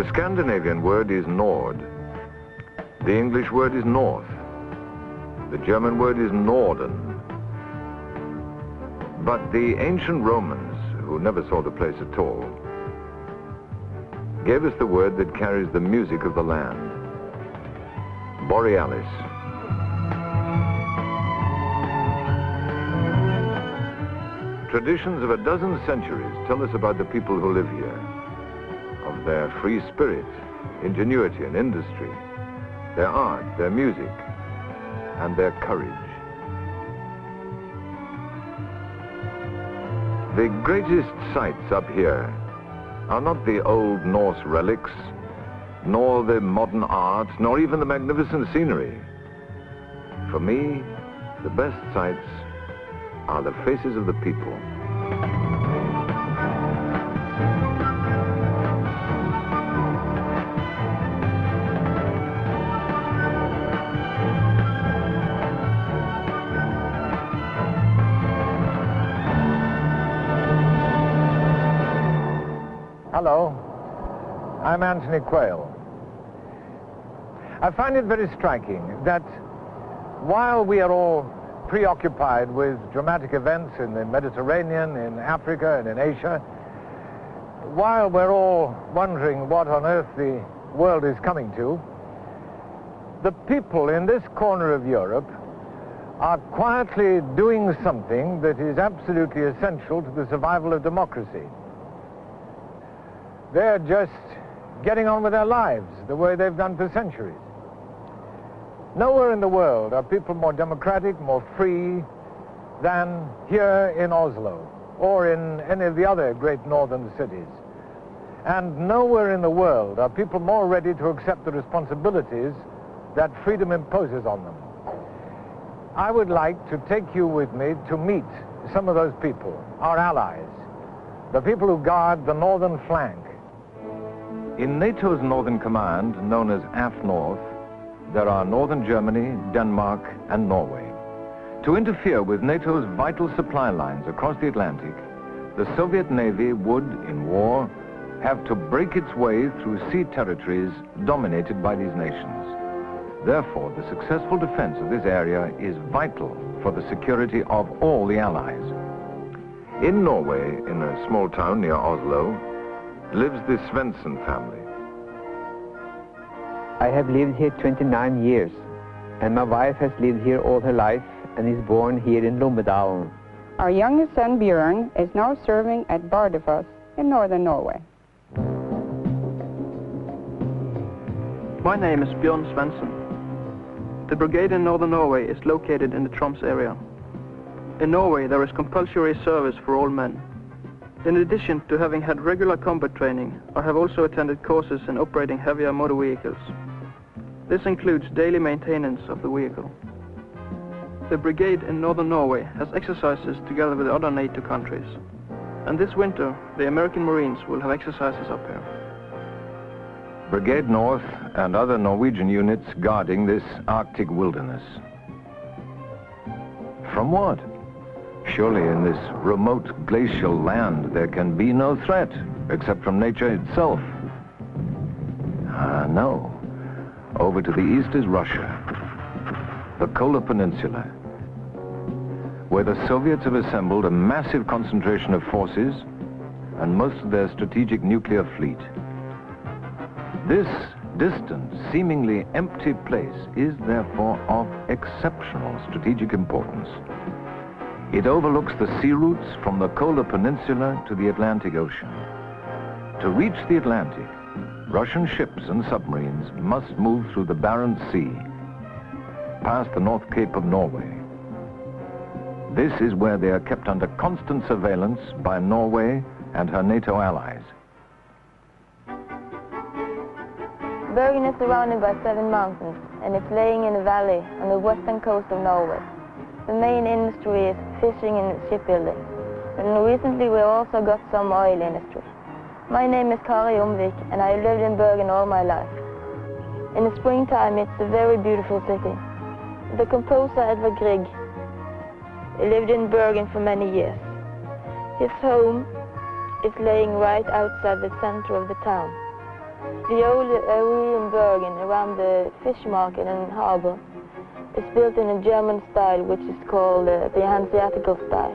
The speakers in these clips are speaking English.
The Scandinavian word is Nord. The English word is north. The German word is Norden. But the ancient Romans, who never saw the place at all, gave us the word that carries the music of the land, Borealis. Traditions of a dozen centuries tell us about the people who live here, of their free spirit, ingenuity and industry, their art, their music, and their courage. The greatest sights up here are not the old Norse relics, nor the modern art, nor even the magnificent scenery. For me, the best sights are the faces of the people. Hello, I'm Anthony Quayle. I find it very striking that while we are all preoccupied with dramatic events in the Mediterranean, in Africa, and in Asia, while we're all wondering what on earth the world is coming to, the people in this corner of Europe are quietly doing something that is absolutely essential to the survival of democracy. They're just getting on with their lives the way they've done for centuries. Nowhere in the world are people more democratic, more free than here in Oslo or in any of the other great northern cities. And nowhere in the world are people more ready to accept the responsibilities that freedom imposes on them. I would like to take you with me to meet some of those people, our allies, the people who guard the northern flank. In NATO's Northern Command, known as AFNORTH, there are Northern Germany, Denmark, and Norway. To interfere with NATO's vital supply lines across the Atlantic, the Soviet Navy would, in war, have to break its way through sea territories dominated by these nations. Therefore, the successful defense of this area is vital for the security of all the Allies. In Norway, in a small town near Oslo, lives the Svensson family. I have lived here 29 years, and my wife has lived here all her life and is born here in Lommedalen. Our youngest son, Björn, is now serving at Bardufoss in northern Norway. My name is Björn Svensson. The brigade in northern Norway is located in the Troms area. In Norway, there is compulsory service for all men. In addition to having had regular combat training, I have also attended courses in operating heavier motor vehicles. This includes daily maintenance of the vehicle. The brigade in northern Norway has exercises together with other NATO countries. And this winter, the American Marines will have exercises up here. Brigade North and other Norwegian units guarding this Arctic wilderness. From what? Surely in this remote glacial land there can be no threat except from nature itself. No. Over to the east is Russia, the Kola Peninsula, where the Soviets have assembled a massive concentration of forces and most of their strategic nuclear fleet. This distant, seemingly empty place is therefore of exceptional strategic importance. It overlooks the sea routes from the Kola Peninsula to the Atlantic Ocean. To reach the Atlantic, Russian ships and submarines must move through the Barents Sea, past the North Cape of Norway. This is where they are kept under constant surveillance by Norway and her NATO allies. Bergen is surrounded by 7 mountains, and it's laying in a valley on the western coast of Norway. The main industry is fishing and shipbuilding, and recently we also got some oil industry. My name is Kari Omvik, and I lived in Bergen all my life. In the springtime, it's a very beautiful city. The composer Edvard Grieg lived in Bergen for many years. His home is laying right outside the center of the town. The old area in Bergen, around the fish market and harbour, is built in a German style, which is called the Hanseatical style.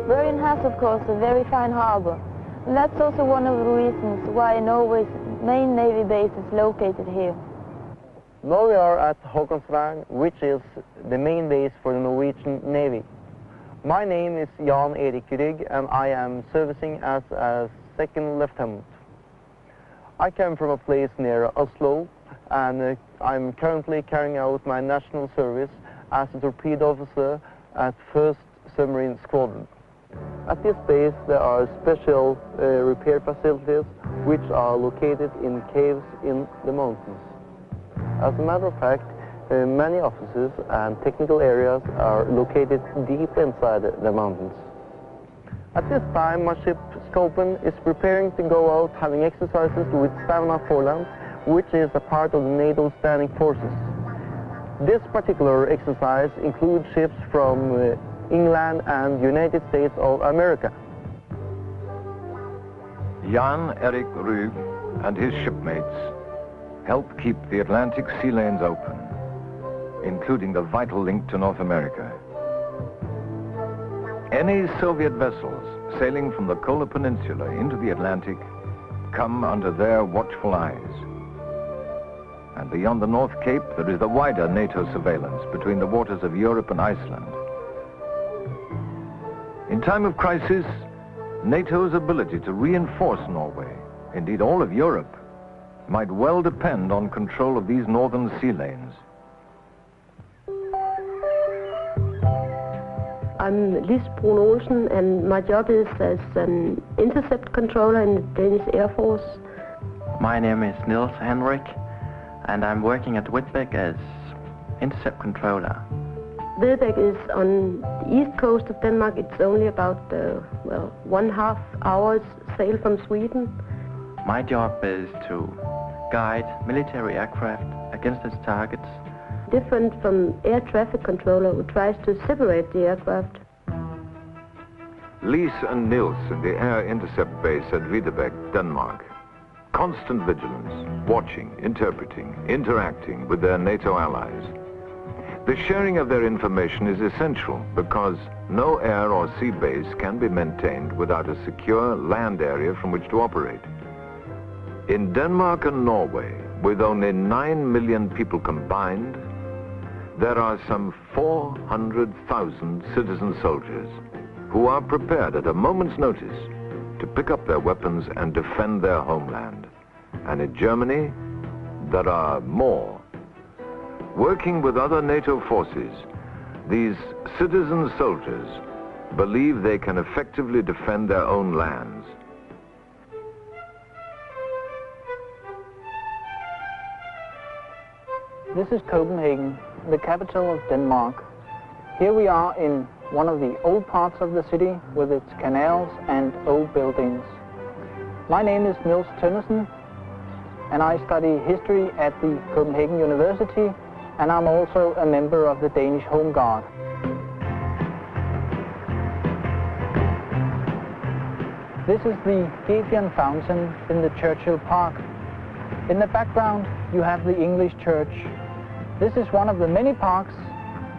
Bergen has, of course, a very fine harbour, and that's also one of the reasons why Norway's main navy base is located here. Now we are at Håkonsvern, which is the main base for the Norwegian Navy. My name is Jan Erik Rygg, and I am servicing as a second lieutenant. I came from a place near Oslo, and I'm currently carrying out my national service as a torpedo officer at 1st Submarine Squadron. At this base there are special repair facilities which are located in caves in the mountains. As a matter of fact, many offices and technical areas are located deep inside the mountains. At this time, my ship Scopen is preparing to go out having exercises with Savannah Foreland, which is a part of the NATO standing forces. This particular exercise includes ships from England and United States of America. Jan Erik Rygg and his shipmates help keep the Atlantic sea lanes open, including the vital link to North America. Any Soviet vessels sailing from the Kola Peninsula into the Atlantic come under their watchful eyes. And beyond the North Cape, there is the wider NATO surveillance between the waters of Europe and Iceland. In time of crisis, NATO's ability to reinforce Norway, indeed all of Europe, might well depend on control of these northern sea lanes. I'm Lis Brun Olsen, and my job is as an intercept controller in the Danish Air Force. My name is Niels Henrik, and I'm working at Whitbeck as intercept controller. Vedbæk is on the east coast of Denmark. It's only about, 1.5 hours sail from Sweden. My job is to guide military aircraft against its targets. Different from air traffic controller who tries to separate the aircraft. Lis and Niels in the air intercept base at Videbæk, Denmark. Constant vigilance, watching, interpreting, interacting with their NATO allies. The sharing of their information is essential because no air or sea base can be maintained without a secure land area from which to operate. In Denmark and Norway, with only 9 million people combined, there are some 400,000 citizen soldiers who are prepared at a moment's notice to pick up their weapons and defend their homeland. And in Germany, there are more. Working with other NATO forces, these citizen soldiers believe they can effectively defend their own lands. This is Copenhagen, the capital of Denmark. Here we are in one of the old parts of the city with its canals and old buildings. My name is Niels Tønnesen, and I study history at the Copenhagen University, and I'm also a member of the Danish Home Guard. This is the Gefion Fountain in the Churchill Park. In the background, you have the English church. This is one of the many parks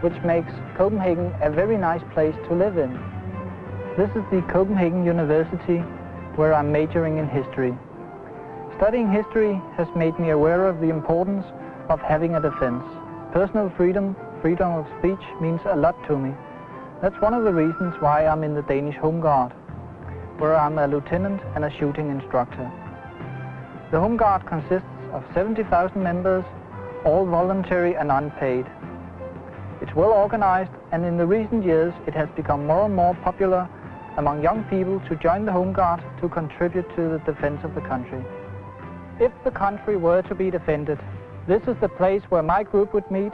which makes Copenhagen a very nice place to live in. This is the Copenhagen University, where I'm majoring in history. Studying history has made me aware of the importance of having a defense. Personal freedom, freedom of speech means a lot to me. That's one of the reasons why I'm in the Danish Home Guard, where I'm a lieutenant and a shooting instructor. The Home Guard consists of 70,000 members, all voluntary and unpaid. It's well organized, and in the recent years it has become more and more popular among young people to join the Home Guard to contribute to the defense of the country. If the country were to be defended, this is the place where my group would meet.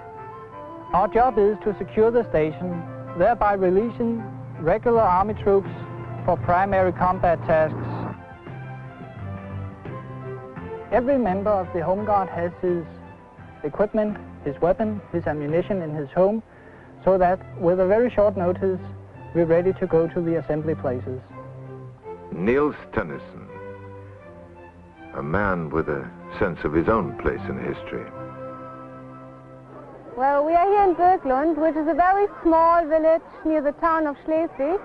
Our job is to secure the station, thereby releasing regular army troops for primary combat tasks. Every member of the Home Guard has his equipment, his weapon, his ammunition in his home, so that with a very short notice, we're ready to go to the assembly places. Niels Tønnesen. a man with a sense of his own place in history. Well, we are here in Bergen, which is a very small village near the town of Schleswig,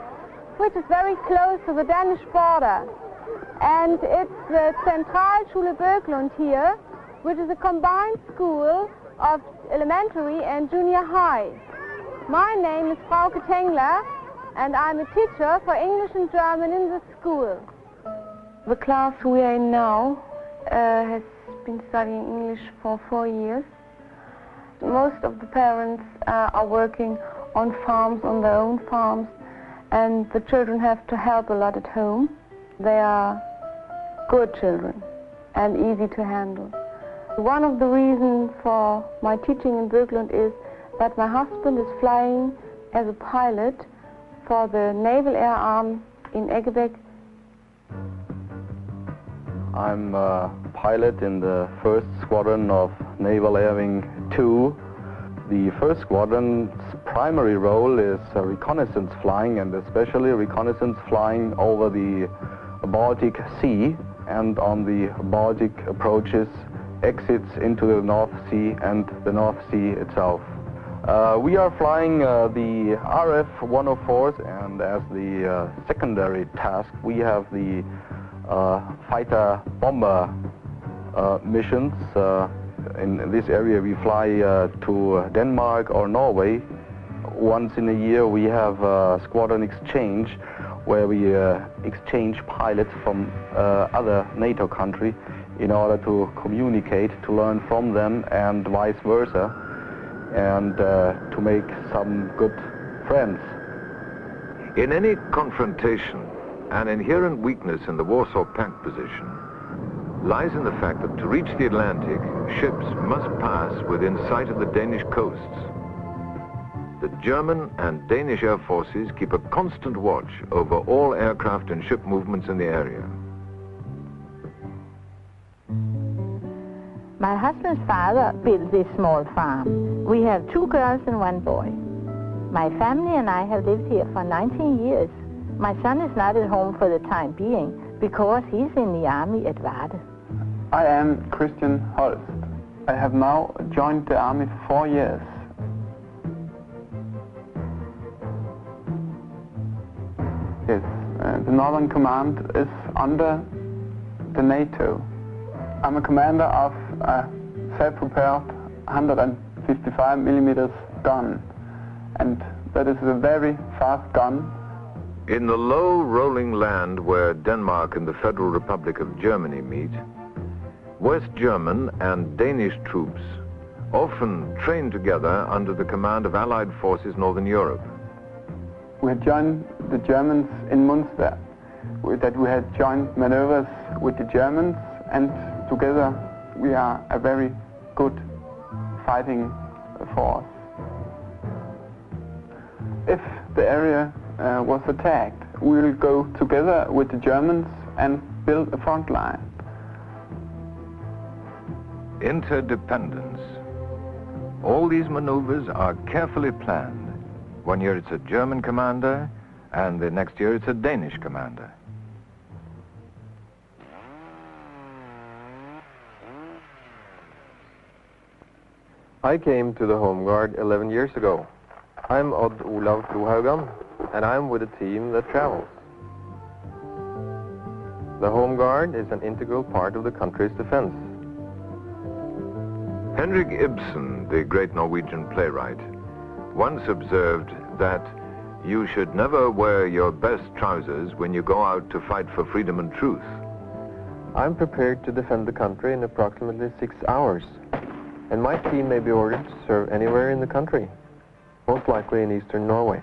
which is very close to the Danish border. And it's the Zentralschule Bergen here, which is a combined school of elementary and junior high. My name is Frauke Tengler, and I'm a teacher for English and German in the school. The class we are in now has been studying English for 4 years. Most of the parents are working on farms, on their own farms, and the children have to help a lot at home. They are good children and easy to handle. One of the reasons for my teaching in Bergen is that my husband is flying as a pilot for the Naval Air Arm in Eggebæk. I'm a pilot in the 1st Squadron of Naval Air Wing 2. The 1st Squadron's primary role is reconnaissance flying, and especially reconnaissance flying over the Baltic Sea and on the Baltic approaches, exits into the North Sea and the North Sea itself. We are flying the RF-104s, and as the secondary task we have the fighter bomber missions. In this area we fly to Denmark or Norway. Once in a year we have a squadron exchange where we exchange pilots from other NATO countries in order to communicate, to learn from them, and vice versa, and to make some good friends. In any confrontation, an inherent weakness in the Warsaw Pact position lies in the fact that to reach the Atlantic, ships must pass within sight of the Danish coasts. The German and Danish air forces keep a constant watch over all aircraft and ship movements in the area. My husband's father built this small farm. We have 2 girls and 1 boy. My family and I have lived here for 19 years. My son is not at home for the time being because he's in the army at Varde. I am Christian Holst. I have now joined the army for 4 years. Yes, the Northern Command is under the NATO. I'm a commander of a self-propelled 155mm gun, and that is a very fast gun. In the low rolling land where Denmark and the Federal Republic of Germany meet, West German and Danish troops often train together under the command of Allied forces Northern Europe. We had joined the Germans in Munster, that we had joined maneuvers with the Germans, and together we are a very good fighting force. If the area was attacked, we will go together with the Germans and build a front line. Interdependence. All these maneuvers are carefully planned. One year it's a German commander, and the next year it's a Danish commander. I came to the Home Guard 11 years ago. I'm Odd Olav Krohaugan, and I'm with a team that travels. The Home Guard is an integral part of the country's defense. Henrik Ibsen, the great Norwegian playwright, once observed that you should never wear your best trousers when you go out to fight for freedom and truth. I'm prepared to defend the country in approximately 6 hours, and my team may be ordered to serve anywhere in the country, most likely in eastern Norway.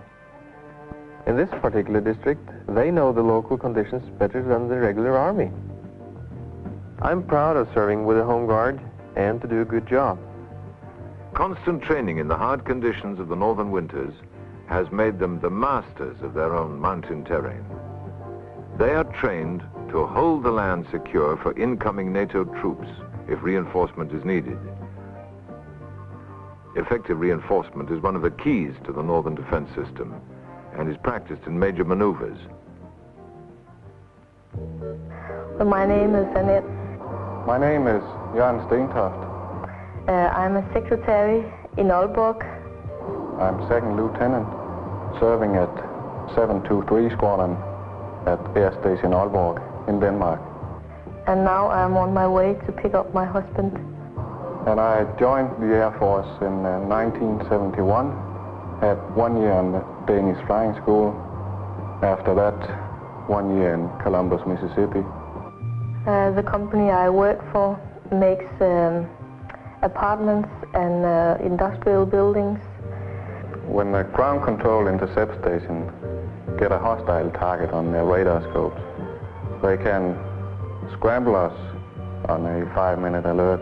In this particular district, they know the local conditions better than the regular army. I'm proud of serving with the Home Guard and to do a good job. Constant training in the hard conditions of the northern winters has made them the masters of their own mountain terrain. They are trained to hold the land secure for incoming NATO troops if reinforcement is needed. Effective reinforcement is one of the keys to the northern defense system and is practiced in major maneuvers. My name is Annette. My name is Jan Stentoft. I'm a secretary in Aalborg. I'm second lieutenant, serving at 723 Squadron at Air Station Aalborg in Denmark. And now I'm on my way to pick up my husband. And I joined the Air Force in 1971, had 1 year in the Danish flying school. After that, 1 year in Columbus, Mississippi. The company I work for makes apartments and industrial buildings. When the ground control intercept station get a hostile target on their radar scopes, they can scramble us on a 5-minute alert.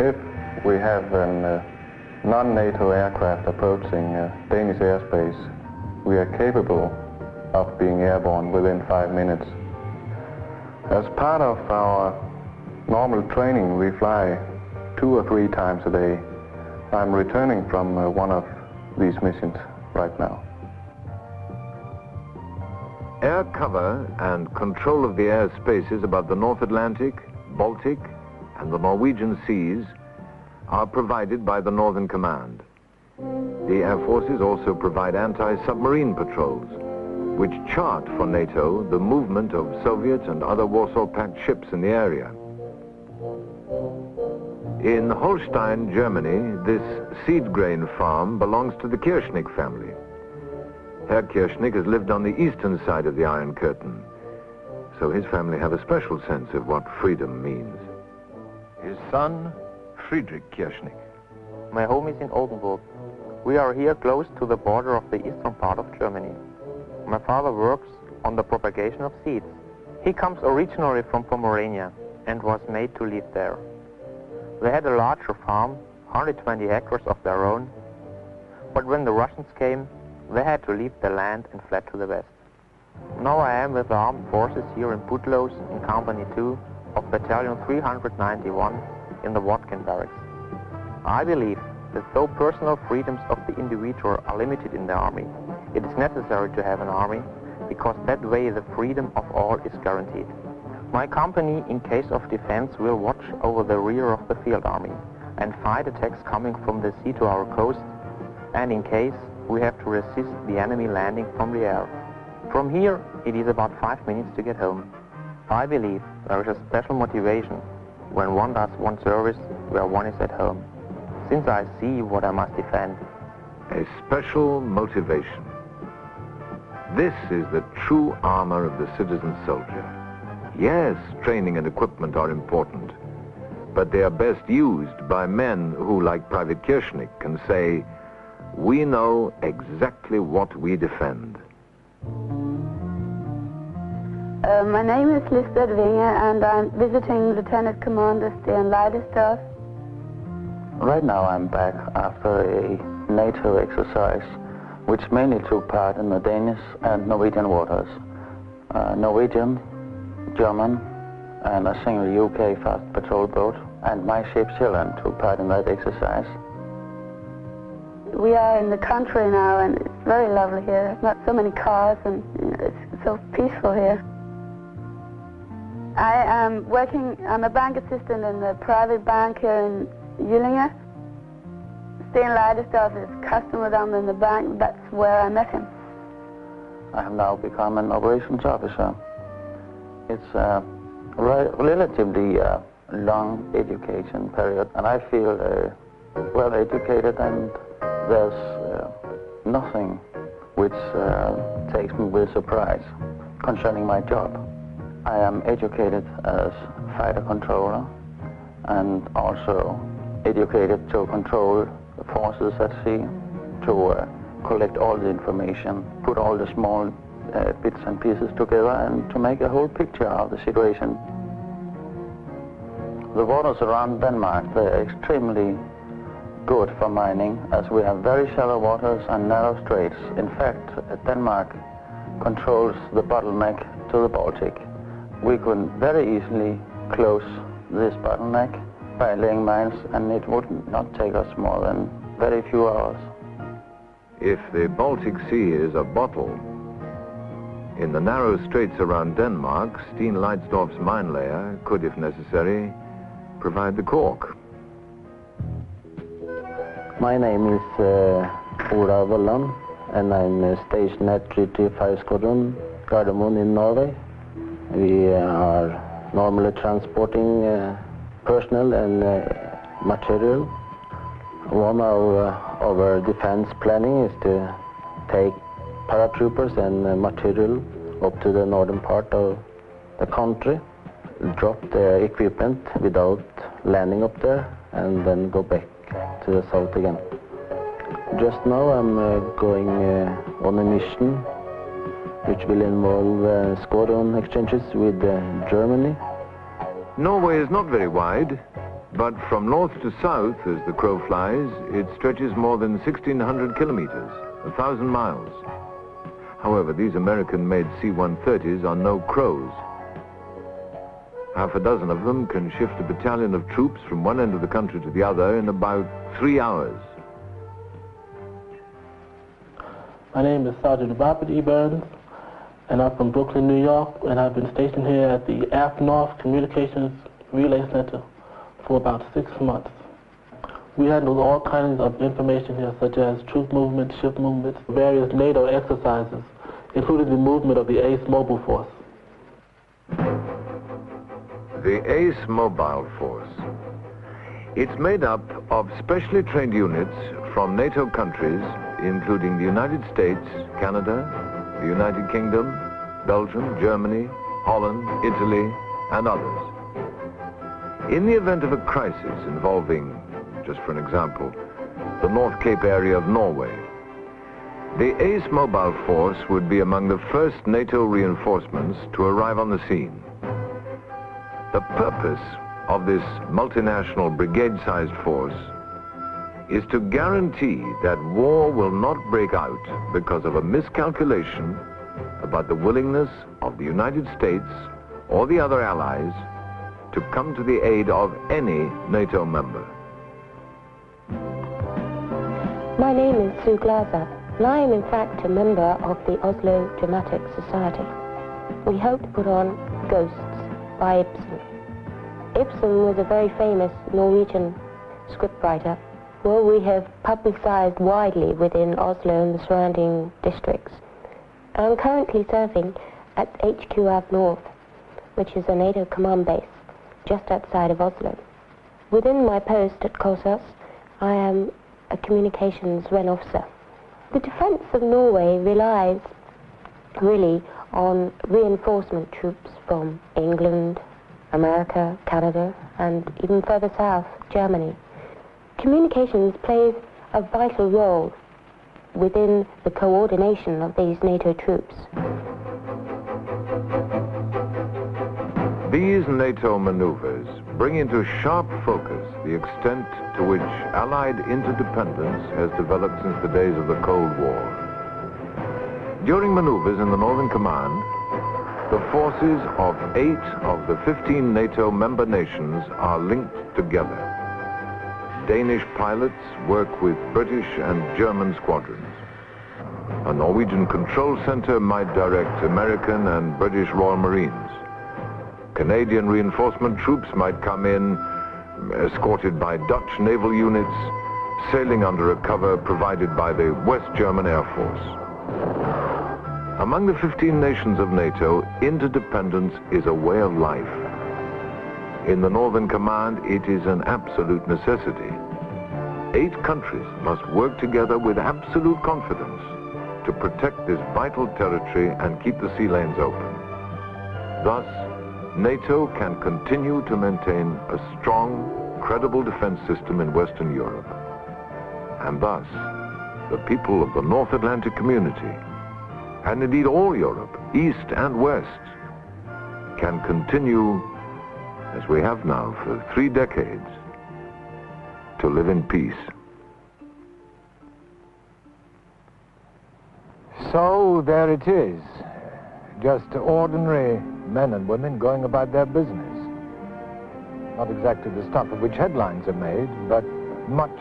If we have a non-NATO aircraft approaching Danish airspace, we are capable of being airborne within 5 minutes. As part of our normal training, we fly 2 or 3 times a day. I'm returning from one of these missions right now. Air cover and control of the airspaces above the North Atlantic, Baltic, and the Norwegian seas are provided by the Northern Command. The Air Forces also provide anti-submarine patrols, which chart for NATO the movement of Soviet and other Warsaw Pact ships in the area. In Holstein, Germany, this seed grain farm belongs to the Kirchnick family. Herr Kirchnick has lived on the eastern side of the Iron Curtain, so his family have a special sense of what freedom means. His son, Friedrich Kirchnick. My home is in Oldenburg. We are here close to the border of the eastern part of Germany. My father works on the propagation of seeds. He comes originally from Pomerania and was made to live there. They had a larger farm, 120 hectares of their own, but when the Russians came, they had to leave the land and fled to the west. Now I am with the armed forces here in Putlos in Company 2 of Battalion 391 in the Watkin barracks. I believe that though personal freedoms of the individual are limited in the army, it is necessary to have an army, because that way the freedom of all is guaranteed. My company, in case of defense, will watch over the rear of the field army and fight attacks coming from the sea to our coast, and in case we have to resist the enemy landing from the air. From here, it is about 5 minutes to get home. I believe there is a special motivation when one does one service where one is at home, since I see what I must defend. A special motivation. This is the true armor of the citizen soldier. Yes, training and equipment are important, but they are best used by men who, like Private Kirchnick, can say, we know exactly what we defend. My name is Lisbeth Winge, and I'm visiting Lieutenant Commander Sten Leidestorff. Right now I'm back after a NATO exercise, which mainly took part in the Danish and Norwegian waters. Norwegian, German, and a single UK fast patrol boat, and my ship Zealand took part in that exercise. We are in the country now, and it's very lovely here. There's not so many cars, and it's so peaceful here. I'm a bank assistant in the private bank here in Jyllinge. Sten Leidestorff is customer down in the bank. That's where I met him. I have now become an operations officer. It's a relatively long education period, and I feel well educated, and there's nothing which takes me with surprise concerning my job. I am educated as fighter controller and also educated to control forces at sea, to collect all the information, put all the small bits and pieces together, and to make a whole picture of the situation. The waters around Denmark, they're extremely good for mining, as we have very shallow waters and narrow straits. In fact, Denmark controls the bottleneck to the Baltic. We could very easily close this bottleneck by laying mines, and it would not take us more than very few hours. If the Baltic Sea is a bottle, In the narrow straits around Denmark, Steen Leidsdorf's mine layer could, if necessary, provide the cork. My name is Ola Vollan, and I'm stationed at 335 Squadron, Gardermoen in Norway. We are normally transporting personnel and material. One of our defense planning is to take paratroopers and material up to the northern part of the country, drop the equipment without landing up there, and then go back to the south again. Just now I'm going on a mission which will involve squadron exchanges with Germany. Norway is not very wide, but from north to south, as the crow flies, it stretches more than 1,600 kilometers, 1,000 miles. However, these American-made C-130s are no crows. Half a dozen of them can shift a battalion of troops from one end of the country to the other in about 3 hours. My name is Sergeant Robert E. Burns, and I'm from Brooklyn, New York, and I've been stationed here at the AFNORTH Communications Relay Center for about 6 months. We handle all kinds of information here, such as troop movements, ship movements, various NATO exercises, including the movement of the ACE Mobile Force. The ACE Mobile Force. It's made up of specially trained units from NATO countries, including the United States, Canada, the United Kingdom, Belgium, Germany, Holland, Italy, and others. In the event of a crisis involving, just for an example, the North Cape area of Norway, the ACE Mobile Force would be among the first NATO reinforcements to arrive on the scene. The purpose of this multinational brigade-sized force is to guarantee that war will not break out because of a miscalculation about the willingness of the United States or the other allies to come to the aid of any NATO member. My name is Sue Glaser, and I am in fact a member of the Oslo Dramatic Society. We hope to put on Ghosts by Ibsen. Ibsen was a very famous Norwegian scriptwriter who we have publicized widely within Oslo and the surrounding districts. I'm currently serving at HQ AFNORTH, which is a NATO command base just outside of Oslo. Within my post at COSAS, I am a communications Ren officer. The defense of Norway relies really on reinforcement troops from England, America, Canada, and even further south, Germany. Communications plays a vital role within the coordination of these NATO troops. These NATO maneuvers bring into sharp focus the extent to which Allied interdependence has developed since the days of the Cold War. During maneuvers in the Northern Command, the forces of 8 of the 15 NATO member nations are linked together. Danish pilots work with British and German squadrons. A Norwegian control center might direct American and British Royal Marines. Canadian reinforcement troops might come in, escorted by Dutch naval units, sailing under a cover provided by the West German Air Force. Among the 15 nations of NATO, interdependence is a way of life. In the Northern Command, it is an absolute necessity. 8 countries must work together with absolute confidence to protect this vital territory and keep the sea lanes open. Thus, NATO can continue to maintain a strong, credible defense system in Western Europe. And thus, the people of the North Atlantic community, and indeed all Europe, East and West, can continue, as we have now for 3 decades, to live in peace. So there it is, just ordinary men and women going about their business. Not exactly the stuff of which headlines are made, but much,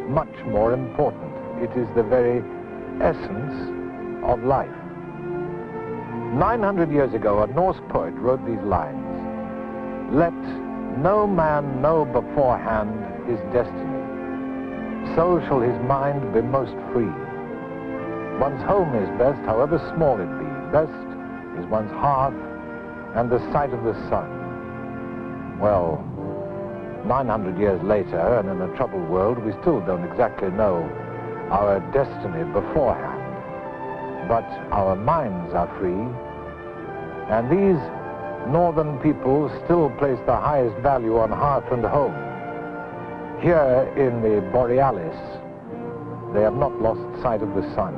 much more important. It is the very essence of life. 900 years ago, a Norse poet wrote these lines: "Let no man know beforehand his destiny, so shall his mind be most free. One's home is best, however small it be. Best is one's hearth and the sight of the sun." Well, 900 years later, and in a troubled world, we still don't exactly know our destiny beforehand. But our minds are free, and these northern people still place the highest value on hearth and home. Here in the Borealis, they have not lost sight of the sun.